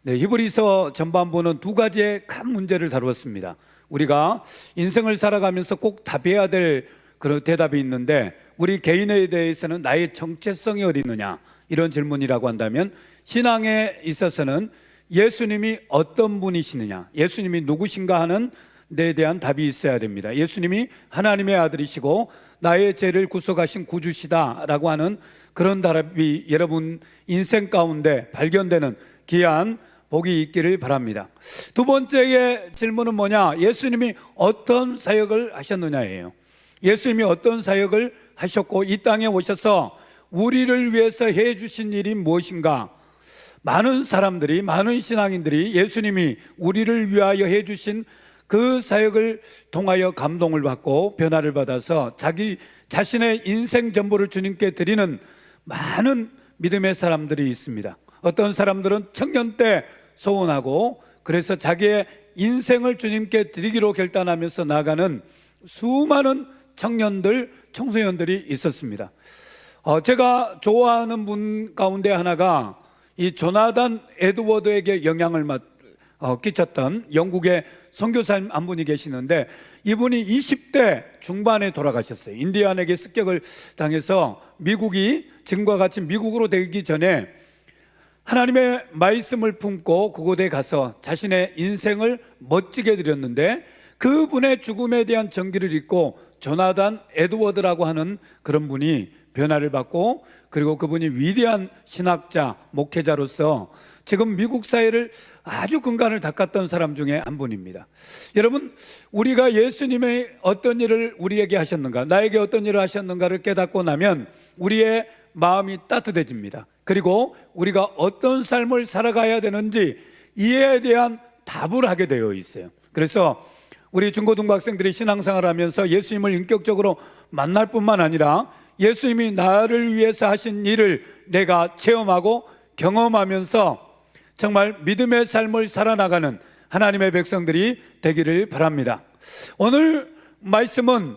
네, 히브리서 전반부는 두 가지의 큰 문제를 다루었습니다. 우리가 인생을 살아가면서 꼭 답해야 될 그런 대답이 있는데, 우리 개인에 대해서는 나의 정체성이 어디 있느냐, 이런 질문이라고 한다면, 신앙에 있어서는 예수님이 어떤 분이시느냐, 예수님이 누구신가 하는 데에 대한 답이 있어야 됩니다. 예수님이 하나님의 아들이시고 나의 죄를 구속하신 구주시다라고 하는 그런 답이 여러분 인생 가운데 발견되는 귀한 복이 있기를 바랍니다. 두 번째의 질문은 뭐냐? 예수님이 어떤 사역을 하셨느냐예요. 예수님이 어떤 사역을 하셨고 이 땅에 오셔서 우리를 위해서 해주신 일이 무엇인가? 많은 사람들이, 많은 신앙인들이 예수님이 우리를 위하여 해주신 그 사역을 통하여 감동을 받고 변화를 받아서 자기 자신의 인생 전부를 주님께 드리는 많은 믿음의 사람들이 있습니다. 어떤 사람들은 청년 때 소원하고 그래서 자기의 인생을 주님께 드리기로 결단하면서 나가는 수많은 청년들, 청소년들이 있었습니다. 제가 좋아하는 분 가운데 하나가 이 조나단 에드워드에게 영향을 끼쳤던 영국의 선교사님 한 분이 계시는데, 이분이 20대 중반에 돌아가셨어요. 인디안에게 습격을 당해서 미국이 지금과 같이 미국으로 되기 전에 하나님의 말씀을 품고 그곳에 가서 자신의 인생을 멋지게 드렸는데, 그분의 죽음에 대한 전기를 잊고 조나단 에드워드라고 하는 그런 분이 변화를 받고, 그리고 그분이 위대한 신학자, 목회자로서 지금 미국 사회를 아주 근간을 닦았던 사람 중에 한 분입니다. 여러분, 우리가 예수님의 어떤 일을 우리에게 하셨는가, 나에게 어떤 일을 하셨는가를 깨닫고 나면 우리의 마음이 따뜻해집니다. 그리고 우리가 어떤 삶을 살아가야 되는지 이에 대한 답을 하게 되어 있어요. 그래서 우리 중고등부 학생들이 신앙생활을 하면서 예수님을 인격적으로 만날 뿐만 아니라 예수님이 나를 위해서 하신 일을 내가 체험하고 경험하면서 정말 믿음의 삶을 살아나가는 하나님의 백성들이 되기를 바랍니다. 오늘 말씀은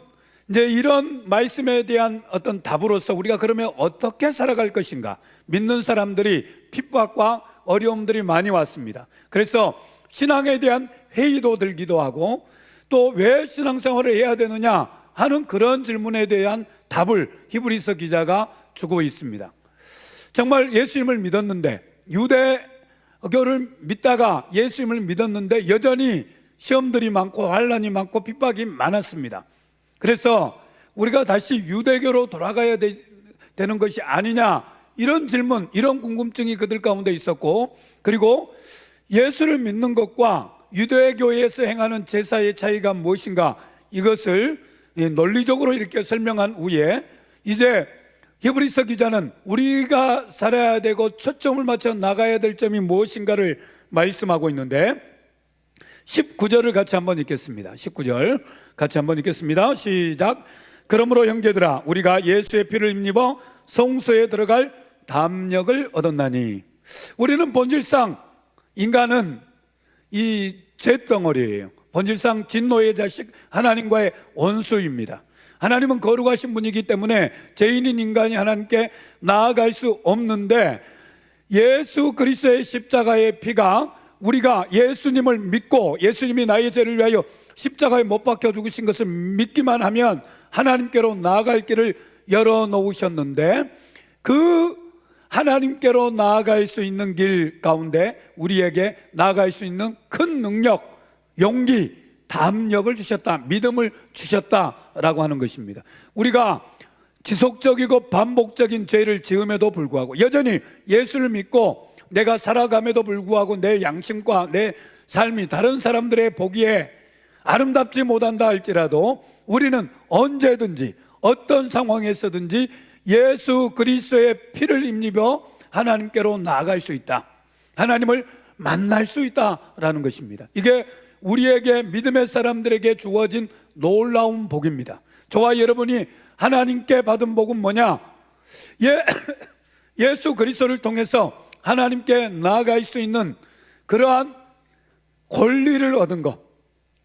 이제 이런 말씀에 대한 어떤 답으로서 우리가 그러면 어떻게 살아갈 것인가? 믿는 사람들이 핍박과 어려움들이 많이 왔습니다. 그래서 신앙에 대한 회의도 들기도 하고, 또 왜 신앙생활을 해야 되느냐 하는 그런 질문에 대한 답을 히브리서 기자가 주고 있습니다. 정말 예수님을 믿었는데, 유대교를 믿다가 예수님을 믿었는데 여전히 시험들이 많고 환난이 많고 핍박이 많았습니다. 그래서 우리가 다시 유대교로 돌아가야 되는 것이 아니냐, 이런 질문, 이런 궁금증이 그들 가운데 있었고, 그리고 예수를 믿는 것과 유대교에서 행하는 제사의 차이가 무엇인가, 이것을 논리적으로 이렇게 설명한 후에 이제 히브리서 기자는 우리가 살아야 되고 초점을 맞춰 나가야 될 점이 무엇인가를 말씀하고 있는데, 19절을 같이 한번 읽겠습니다. 19절 같이 한번 읽겠습니다. 시작. 그러므로 형제들아, 우리가 예수의 피를 힘입어 성소에 들어갈 담력을 얻었나니. 우리는 본질상 인간은 이 잿덩어리예요. 본질상 진노의 자식, 하나님과의 원수입니다. 하나님은 거룩하신 분이기 때문에 죄인인 인간이 하나님께 나아갈 수 없는데, 예수 그리스도의 십자가의 피가, 우리가 예수님을 믿고 예수님이 나의 죄를 위하여 십자가에 못 박혀 죽으신 것을 믿기만 하면 하나님께로 나아갈 길을 열어놓으셨는데, 그 하나님께로 나아갈 수 있는 길 가운데 우리에게 나아갈 수 있는 큰 능력, 용기, 담력을 주셨다, 믿음을 주셨다라고 하는 것입니다. 우리가 지속적이고 반복적인 죄를 지음에도 불구하고, 여전히 예수를 믿고 내가 살아감에도 불구하고 내 양심과 내 삶이 다른 사람들의 보기에 아름답지 못한다 할지라도 우리는 언제든지 어떤 상황에서든지 예수 그리스도의 피를 힘입어 하나님께로 나아갈 수 있다, 하나님을 만날 수 있다라는 것입니다. 이게 우리에게, 믿음의 사람들에게 주어진 놀라운 복입니다. 저와 여러분이 하나님께 받은 복은 뭐냐? 예수 그리스도를 통해서 하나님께 나아갈 수 있는 그러한 권리를 얻은 것.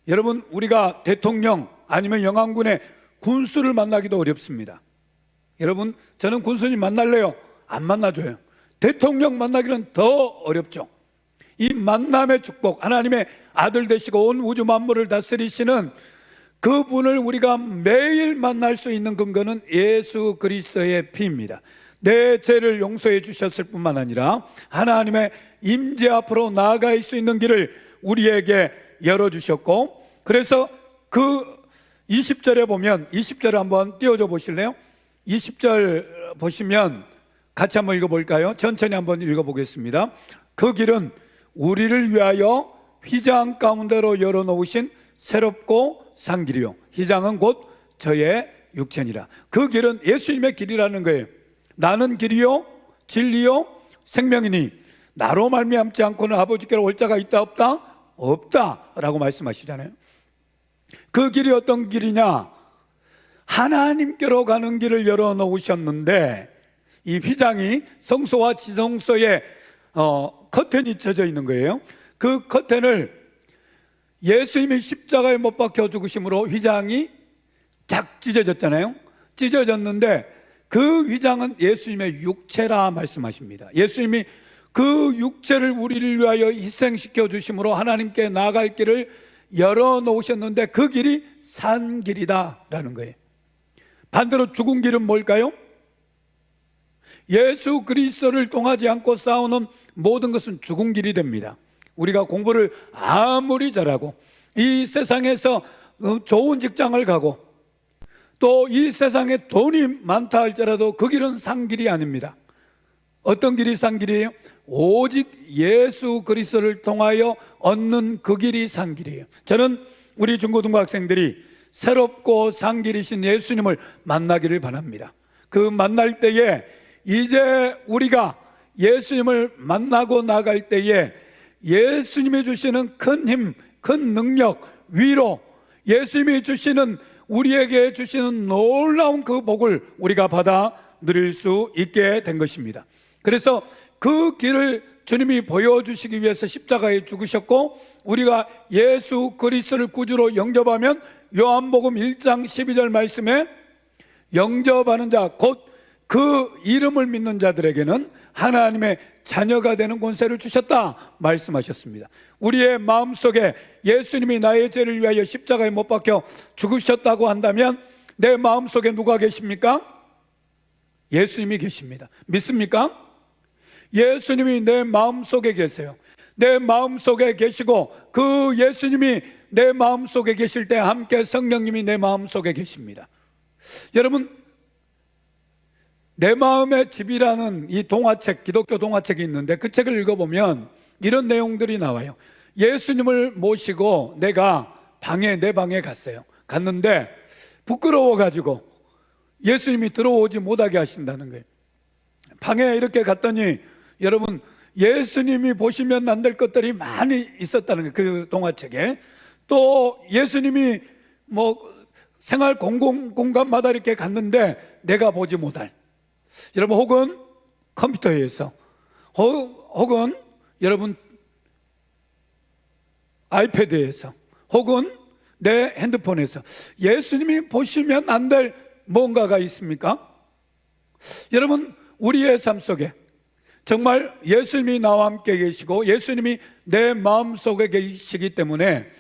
여러분, 우리가 대통령 아니면 영왕군의 군수를 만나기도 어렵습니다. 여러분, 저는 군수님 만날래요? 안 만나줘요. 대통령 만나기는 더 어렵죠. 이 만남의 축복, 하나님의 아들 되시고 온 우주 만물을 다스리시는 그분을 우리가 매일 만날 수 있는 근거는 예수 그리스도의 피입니다. 내 죄를 용서해 주셨을 뿐만 아니라 하나님의 임재 앞으로 나아갈 수 있는 길을 우리에게 열어주셨고, 그래서 그 20절에 보면, 20절 한번 띄워줘 보실래요? 20절 보시면 같이 한번 읽어볼까요? 천천히 한번 읽어보겠습니다. 그 길은 우리를 위하여 휘장 가운데로 열어놓으신 새롭고 산 길이요, 휘장은 곧 저의 육체니라. 그 길은 예수님의 길이라는 거예요. 나는 길이요 진리요 생명이니 나로 말미암지 않고는 아버지께로 올 자가 있다 없다? 없다라고 말씀하시잖아요. 그 길이 어떤 길이냐? 하나님께로 가는 길을 열어놓으셨는데, 이 휘장이 성소와 지성소에 커튼이 쳐져 있는 거예요. 그 커튼을 예수님이 십자가에 못 박혀 죽으심으로 휘장이 딱 찢어졌잖아요. 찢어졌는데 그 휘장은 예수님의 육체라 말씀하십니다. 예수님이 그 육체를 우리를 위하여 희생시켜 주심으로 하나님께 나아갈 길을 열어놓으셨는데 그 길이 산 길이다라는 거예요. 반대로 죽은 길은 뭘까요? 예수 그리스도를 통하지 않고 싸우는 모든 것은 죽은 길이 됩니다. 우리가 공부를 아무리 잘하고 이 세상에서 좋은 직장을 가고 또 이 세상에 돈이 많다 할지라도 그 길은 산 길이 아닙니다. 어떤 길이 산 길이에요? 오직 예수 그리스도를 통하여 얻는 그 길이 산 길이에요. 저는 우리 중고등부 학생들이 새롭고 산 길이신 예수님을 만나기를 바랍니다. 그 만날 때에 이제 우리가 예수님을 만나고 나갈 때에 예수님이 주시는 큰 힘, 큰 능력, 위로, 예수님이 주시는, 우리에게 주시는 놀라운 그 복을 우리가 받아 누릴 수 있게 된 것입니다. 그래서 그 길을 주님이 보여주시기 위해서 십자가에 죽으셨고, 우리가 예수 그리스도를 구주로 영접하면 요한복음 1장 12절 말씀에 영접하는 자, 곧 그 이름을 믿는 자들에게는 하나님의 자녀가 되는 권세를 주셨다 말씀하셨습니다. 우리의 마음속에 예수님이 나의 죄를 위하여 십자가에 못 박혀 죽으셨다고 한다면 내 마음속에 누가 계십니까? 예수님이 계십니다. 믿습니까? 예수님이 내 마음속에 계세요. 내 마음속에 계시고 그 예수님이 내 마음속에 계실 때 함께 성령님이 내 마음속에 계십니다. 여러분, 내 마음의 집이라는 이 동화책, 기독교 동화책이 있는데 그 책을 읽어보면 이런 내용들이 나와요. 예수님을 모시고 내가 내 방에 갔어요. 갔는데 부끄러워가지고 예수님이 들어오지 못하게 하신다는 거예요. 방에 이렇게 갔더니 여러분, 예수님이 보시면 안 될 것들이 많이 있었다는 거예요. 그 동화책에. 또 예수님이 생활 공간마다 이렇게 갔는데 내가 보지 못할, 여러분, 혹은 컴퓨터에서, 혹은 여러분 아이패드에서, 혹은 내 핸드폰에서 예수님이 보시면 안 될 뭔가가 있습니까? 여러분, 우리의 삶 속에 정말 예수님이 나와 함께 계시고 예수님이 내 마음속에 계시기 때문에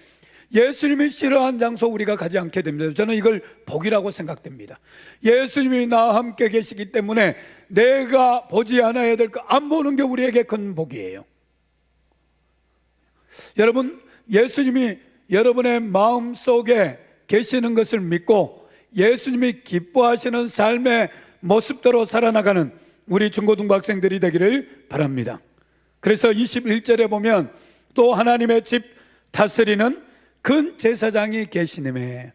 예수님이 싫어하는 장소 우리가 가지 않게 됩니다. 저는 이걸 복이라고 생각됩니다. 예수님이 나와 함께 계시기 때문에 내가 보지 않아야 될 거 안 보는 게 우리에게 큰 복이에요. 여러분, 예수님이 여러분의 마음속에 계시는 것을 믿고 예수님이 기뻐하시는 삶의 모습대로 살아나가는 우리 중고등부 학생들이 되기를 바랍니다. 그래서 21절에 보면 또 하나님의 집 다스리는 큰 제사장이 계시님에,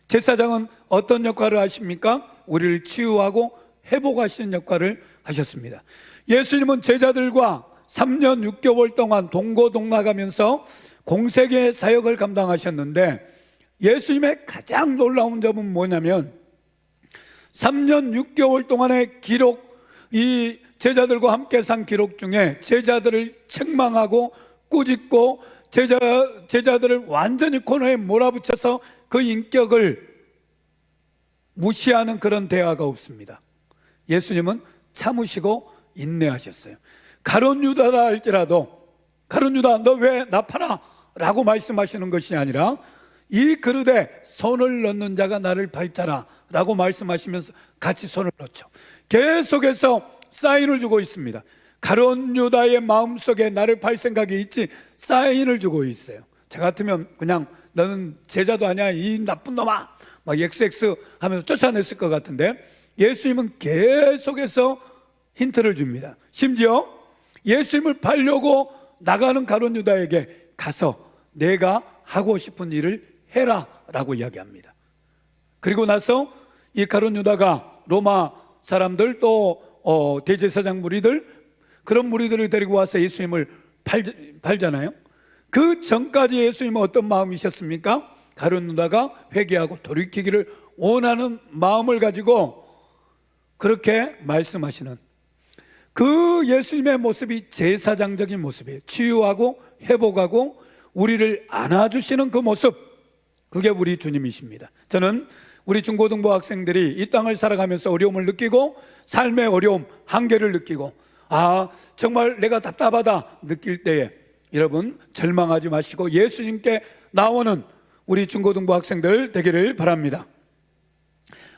제사장은 어떤 역할을 하십니까? 우리를 치유하고 회복하시는 역할을 하셨습니다. 예수님은 제자들과 3년 6개월 동안 동고동락하면서 공생의 사역을 감당하셨는데 예수님의 가장 놀라운 점은 뭐냐면 3년 6개월 동안의 기록, 이 제자들과 함께 산 기록 중에 제자들을 책망하고 꾸짖고 제자들을 완전히 코너에 몰아붙여서 그 인격을 무시하는 그런 대화가 없습니다. 예수님은 참으시고 인내하셨어요. 가룟 유다라 가룟 유다 너 왜 나 팔아? 라고 말씀하시는 것이 아니라 이 그릇에 손을 넣는 자가 나를 팔자라 라고 말씀하시면서 같이 손을 넣죠. 계속해서 사인을 주고 있습니다. 가룟 유다의 마음속에 나를 팔 생각이 있지 사인을 주고 있어요. 저 같으면 그냥 너는 제자도 아니야 이 나쁜 놈아 막 XX 하면서 쫓아냈을 것 같은데 예수님은 계속해서 힌트를 줍니다. 심지어 예수님을 팔려고 나가는 가룟 유다에게 가서 내가 하고 싶은 일을 해라 라고 이야기합니다. 그리고 나서 이 가룟 유다가 로마 사람들 또 대제사장 무리들 그런 무리들을 데리고 와서 예수님을 팔잖아요. 그 전까지 예수님은 어떤 마음이셨습니까? 가룟 유다가 회개하고 돌이키기를 원하는 마음을 가지고 그렇게 말씀하시는 그 예수님의 모습이 제사장적인 모습이에요. 치유하고 회복하고 우리를 안아주시는 그 모습, 그게 우리 주님이십니다. 저는 우리 중고등부 학생들이 이 땅을 살아가면서 어려움을 느끼고 삶의 어려움, 한계를 느끼고 정말 내가 답답하다 느낄 때에 여러분 절망하지 마시고 예수님께 나오는 우리 중고등부 학생들 되기를 바랍니다.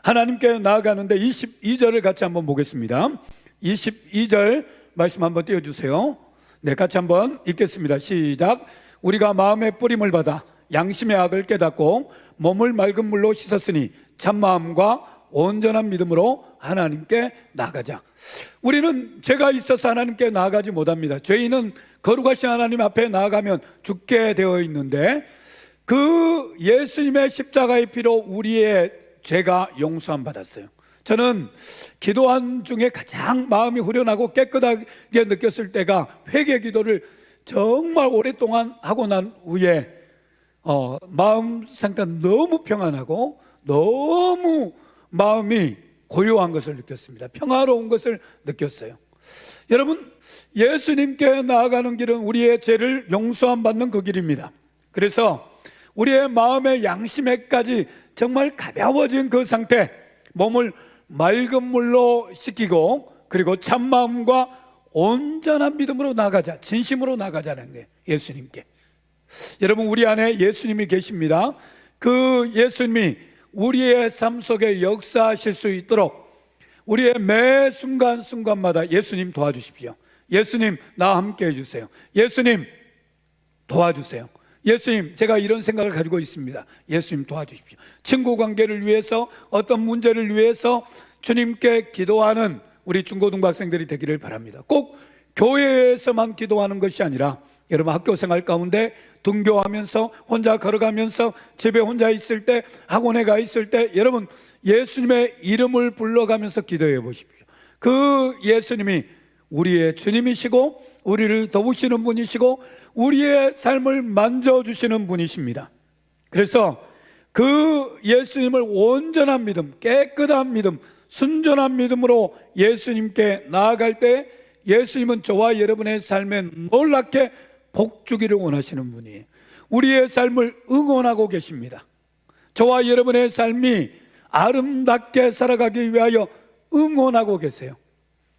하나님께 나아가는데 22절을 같이 한번 보겠습니다. 22절 말씀 한번 띄워주세요. 네, 같이 한번 읽겠습니다. 시작. 우리가 마음의 뿌림을 받아 양심의 악을 깨닫고 몸을 맑은 물로 씻었으니 참마음과 온전한 믿음으로 하나님께 나아가자. 우리는 죄가 있어서 하나님께 나아가지 못합니다. 죄인은 거룩하신 하나님 앞에 나아가면 죽게 되어 있는데 그 예수님의 십자가의 피로 우리의 죄가 용서함 받았어요. 저는 기도한 중에 가장 마음이 후련하고 깨끗하게 느꼈을 때가 회개 기도를 정말 오랫동안 하고 난 후에 마음 상태가 너무 평안하고 너무 마음이 고요한 것을 느꼈습니다. 평화로운 것을 느꼈어요. 여러분, 예수님께 나아가는 길은 우리의 죄를 용서함 받는 그 길입니다. 그래서 우리의 마음의 양심에까지 정말 가벼워진 그 상태, 몸을 맑은 물로 씻기고 그리고 참마음과 온전한 믿음으로 나가자, 진심으로 나가자는 게 예수님께. 여러분, 우리 안에 예수님이 계십니다. 그 예수님이 우리의 삶 속에 역사하실 수 있도록 우리의 매 순간순간마다 예수님 도와주십시오. 예수님 나 함께 해주세요. 예수님 도와주세요. 예수님 제가 이런 생각을 가지고 있습니다. 예수님 도와주십시오. 친구 관계를 위해서 어떤 문제를 위해서 주님께 기도하는 우리 중고등부 학생들이 되기를 바랍니다. 꼭 교회에서만 기도하는 것이 아니라 여러분 학교 생활 가운데 등교하면서 혼자 걸어가면서 집에 혼자 있을 때 학원에 가 있을 때 여러분 예수님의 이름을 불러가면서 기도해 보십시오. 그 예수님이 우리의 주님이시고 우리를 도우시는 분이시고 우리의 삶을 만져주시는 분이십니다. 그래서 그 예수님을 온전한 믿음, 깨끗한 믿음, 순전한 믿음으로 예수님께 나아갈 때 예수님은 저와 여러분의 삶에 놀랍게 복 주기를 원하시는 분이에요. 우리의 삶을 응원하고 계십니다. 저와 여러분의 삶이 아름답게 살아가기 위하여 응원하고 계세요.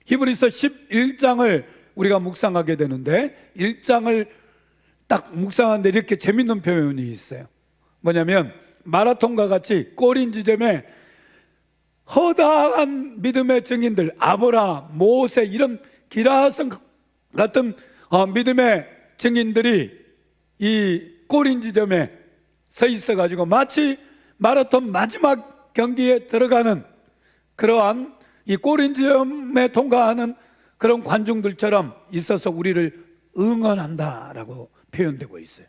히브리서 11장을 우리가 묵상하게 되는데 1장을 딱 묵상하는데 이렇게 재밌는 표현이 있어요. 뭐냐면 마라톤과 같이 꼬린 지점에 허다한 믿음의 증인들 아브라함, 모세 이런 기라성 같은 믿음의 증인들이 이 꼬린 지점에 서 있어가지고 마치 마라톤 마지막 경기에 들어가는 그러한 이 꼬린 지점에 통과하는 그런 관중들처럼 있어서 우리를 응원한다라고 표현되고 있어요.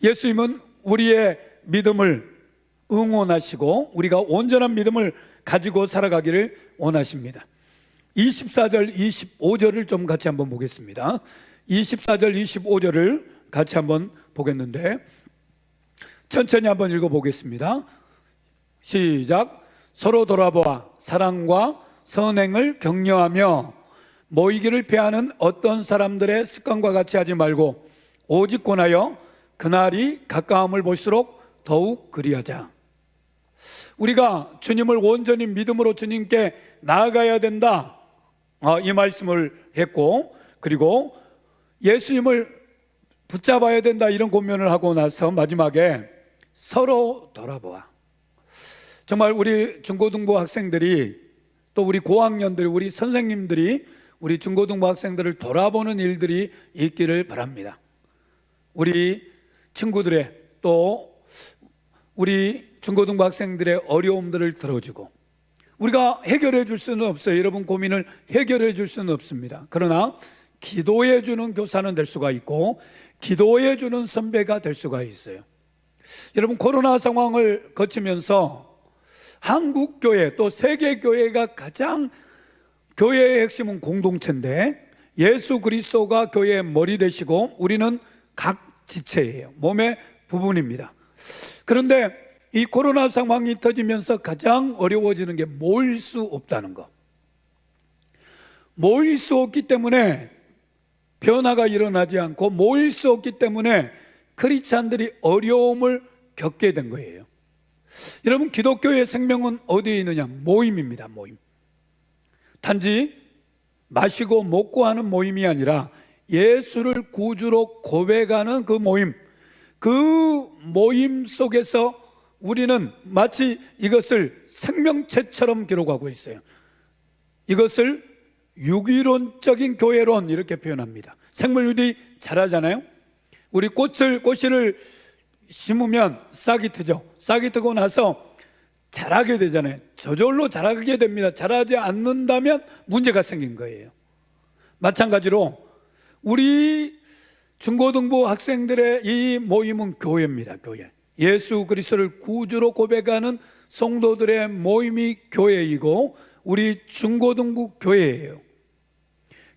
예수님은 우리의 믿음을 응원하시고 우리가 온전한 믿음을 가지고 살아가기를 원하십니다. 24절 25절을 좀 같이 한번 보겠습니다. 24절 25절을 같이 한번 보겠는데 천천히 한번 읽어보겠습니다. 시작. 서로 돌아보아 사랑과 선행을 격려하며 모이기를 피하는 어떤 사람들의 습관과 같이 하지 말고 오직 권하여 그날이 가까움을 볼수록 더욱 그리하자. 우리가 주님을 온전히 믿음으로 주님께 나아가야 된다, 이 말씀을 했고, 그리고 예수님을 붙잡아야 된다 이런 고민을 하고 나서 마지막에 서로 돌아보아. 정말 우리 중고등부 학생들이 또 우리 고학년들이 우리 선생님들이 우리 중고등부 학생들을 돌아보는 일들이 있기를 바랍니다. 우리 친구들의 또 우리 중고등부 학생들의 어려움들을 들어주고, 우리가 해결해 줄 수는 없어요. 여러분 고민을 해결해 줄 수는 없습니다. 그러나 기도해 주는 교사는 될 수가 있고 기도해 주는 선배가 될 수가 있어요. 여러분 코로나 상황을 거치면서 한국 교회 또 세계 교회가 가장 교회의 핵심은 공동체인데 예수 그리스도가 교회의 머리 되시고 우리는 각 지체예요. 몸의 부분입니다. 그런데 이 코로나 상황이 터지면서 가장 어려워지는 게 모일 수 없다는 거. 모일 수 없기 때문에 변화가 일어나지 않고 모일 수 없기 때문에 크리스찬들이 어려움을 겪게 된 거예요. 여러분 기독교의 생명은 어디에 있느냐? 모임입니다. 모임. 단지 마시고 먹고 하는 모임이 아니라 예수를 구주로 고백하는 그 모임, 그 모임 속에서 우리는 마치 이것을 생명체처럼 기록하고 있어요. 이것을 유기론적인 교회론 이렇게 표현합니다. 생물들이 자라잖아요. 우리 꽃을 심으면 싹이 트죠. 싹이 트고 나서 자라게 되잖아요. 저절로 자라게 됩니다. 자라지 않는다면 문제가 생긴 거예요. 마찬가지로 우리 중고등부 학생들의 이 모임은 교회입니다. 교회. 예수 그리스도를 구주로 고백하는 성도들의 모임이 교회이고 우리 중고등부 교회예요.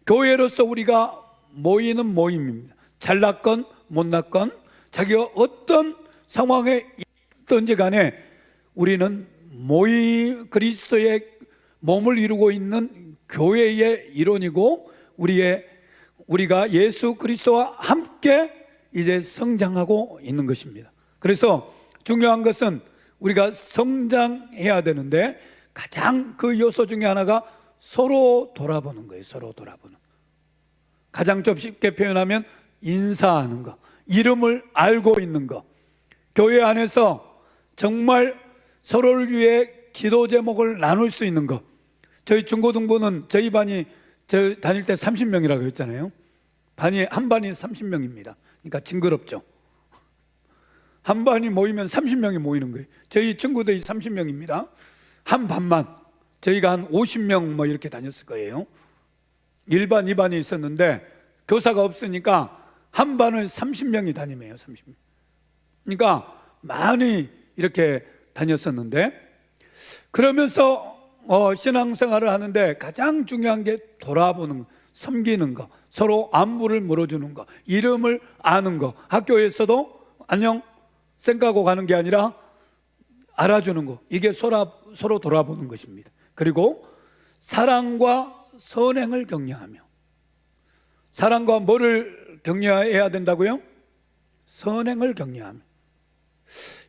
교회로서 우리가 모이는 모임입니다. 잘났건 못났건 자기가 어떤 상황에 있든지 간에 우리는 그리스도의 몸을 이루고 있는 교회의 일원이고 우리가 예수 그리스도와 함께 이제 성장하고 있는 것입니다. 그래서 중요한 것은 우리가 성장해야 되는데 가장 그 요소 중에 하나가 서로 돌아보는 거예요. 서로 돌아보는. 가장 좀 쉽게 표현하면 인사하는 거, 이름을 알고 있는 거, 교회 안에서 정말 서로를 위해 기도 제목을 나눌 수 있는 거. 저희 중고등부는 저희 반이 저 다닐 때 30명이라고 했잖아요. 한 반이 30명입니다. 그러니까 징그럽죠. 한 반이 모이면 30명이 모이는 거예요. 저희 친구들이 30명입니다. 한 반만 저희가 한 50명 뭐 이렇게 다녔을 거예요. 1반, 2반이 있었는데 교사가 없으니까 한 반을 30명이 다니네요. 30명. 그러니까 많이 이렇게 다녔었는데 그러면서 신앙생활을 하는데 가장 중요한 게 돌아보는 거, 섬기는 거, 서로 안부를 물어주는 거, 이름을 아는 거. 학교에서도 안녕 쌩까고 가는 게 아니라 알아주는 거. 이게 서로 돌아보는 것입니다. 그리고 사랑과 선행을 격려하며. 사랑과 뭐를 격려해야 된다고요? 선행을 격려하며.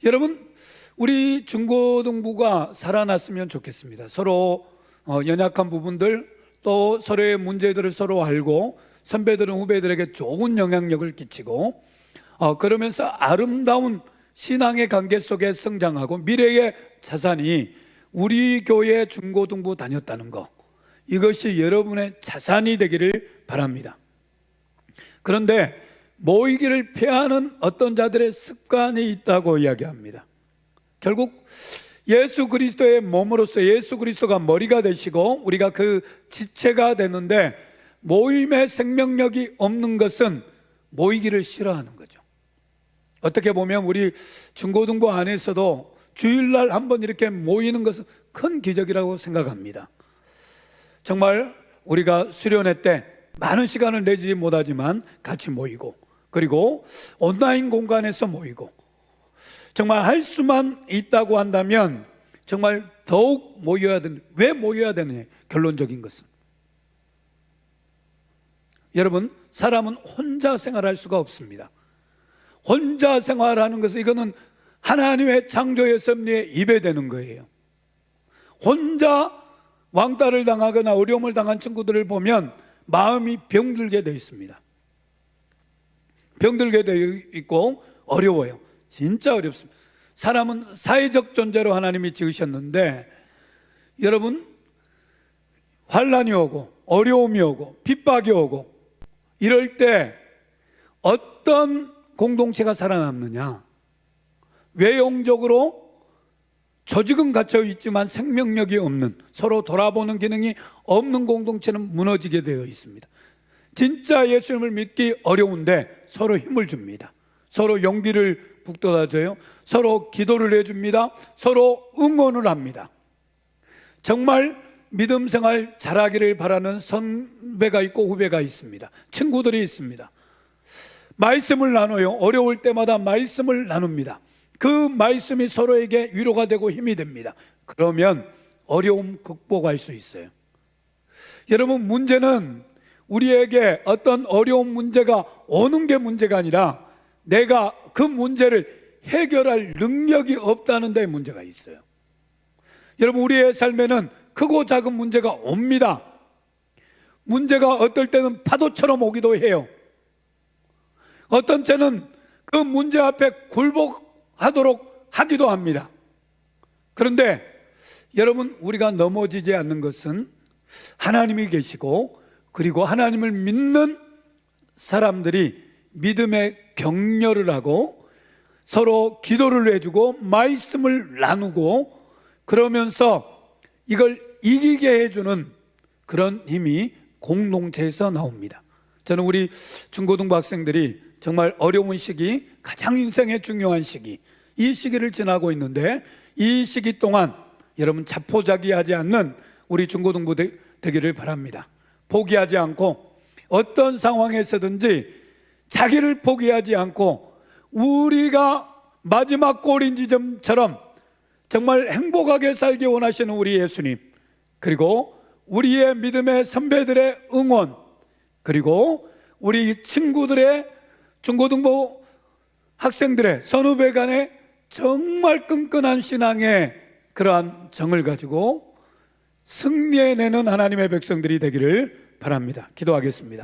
여러분 우리 중고등부가 살아났으면 좋겠습니다. 서로 연약한 부분들 또 서로의 문제들을 서로 알고 선배들은 후배들에게 좋은 영향력을 끼치고 그러면서 아름다운 신앙의 관계 속에 성장하고 미래의 자산이 우리 교회 중고등부 다녔다는 거, 이것이 여러분의 자산이 되기를 바랍니다. 그런데 모이기를 피하는 어떤 자들의 습관이 있다고 이야기합니다. 결국 예수 그리스도의 몸으로서 예수 그리스도가 머리가 되시고 우리가 그 지체가 되는데 모임의 생명력이 없는 것은 모이기를 싫어하는 거죠. 어떻게 보면 우리 중고등부 안에서도 주일날 한번 이렇게 모이는 것은 큰 기적이라고 생각합니다. 정말 우리가 수련회 때 많은 시간을 내지 못하지만 같이 모이고 그리고 온라인 공간에서 모이고 정말 할 수만 있다고 한다면 정말 더욱 모여야 되는. 왜 모여야 되느냐? 결론적인 것은 여러분 사람은 혼자 생활할 수가 없습니다. 혼자 생활하는 것은 이거는 하나님의 창조의 섭리에 입에되는 거예요. 혼자 왕따를 당하거나 어려움을 당한 친구들을 보면 마음이 병들게 되어 있습니다. 병들게 되어 있고 어려워요. 진짜 어렵습니다. 사람은 사회적 존재로 하나님이 지으셨는데 여러분, 환난이 오고 어려움이 오고 핍박이 오고 이럴 때 어떤 공동체가 살아남느냐? 외형적으로 조직은 갖춰 있지만 생명력이 없는, 서로 돌아보는 기능이 없는 공동체는 무너지게 되어 있습니다. 진짜 예수님을 믿기 어려운데 서로 힘을 줍니다. 서로 용기를 북돋아줘요. 서로 기도를 해줍니다. 서로 응원을 합니다. 정말 믿음 생활 잘하기를 바라는 선배가 있고 후배가 있습니다. 친구들이 있습니다. 말씀을 나눠요. 어려울 때마다 말씀을 나눕니다. 그 말씀이 서로에게 위로가 되고 힘이 됩니다. 그러면 어려움 극복할 수 있어요. 여러분, 문제는 우리에게 어떤 어려운 문제가 오는 게 문제가 아니라 내가 그 문제를 해결할 능력이 없다는 데 문제가 있어요. 여러분, 우리의 삶에는 크고 작은 문제가 옵니다. 문제가 어떨 때는 파도처럼 오기도 해요. 어떤 때는 그 문제 앞에 굴복하도록 하기도 합니다. 그런데 여러분, 우리가 넘어지지 않는 것은 하나님이 계시고 그리고 하나님을 믿는 사람들이 믿음의 격려를 하고 서로 기도를 해주고 말씀을 나누고 그러면서 이걸 이기게 해주는 그런 힘이 공동체에서 나옵니다. 저는 우리 중고등부 학생들이 정말 어려운 시기, 가장 인생의 중요한 시기, 이 시기를 지나고 있는데 이 시기 동안 여러분 자포자기하지 않는 우리 중고등부 되기를 바랍니다. 포기하지 않고 어떤 상황에서든지 자기를 포기하지 않고 우리가 마지막 골인 지점처럼 정말 행복하게 살기 원하시는 우리 예수님, 그리고 우리의 믿음의 선배들의 응원, 그리고 우리 친구들의 중고등부 학생들의 선후배 간의 정말 끈끈한 신앙의 그러한 정을 가지고 승리해내는 하나님의 백성들이 되기를 바랍니다. 기도하겠습니다.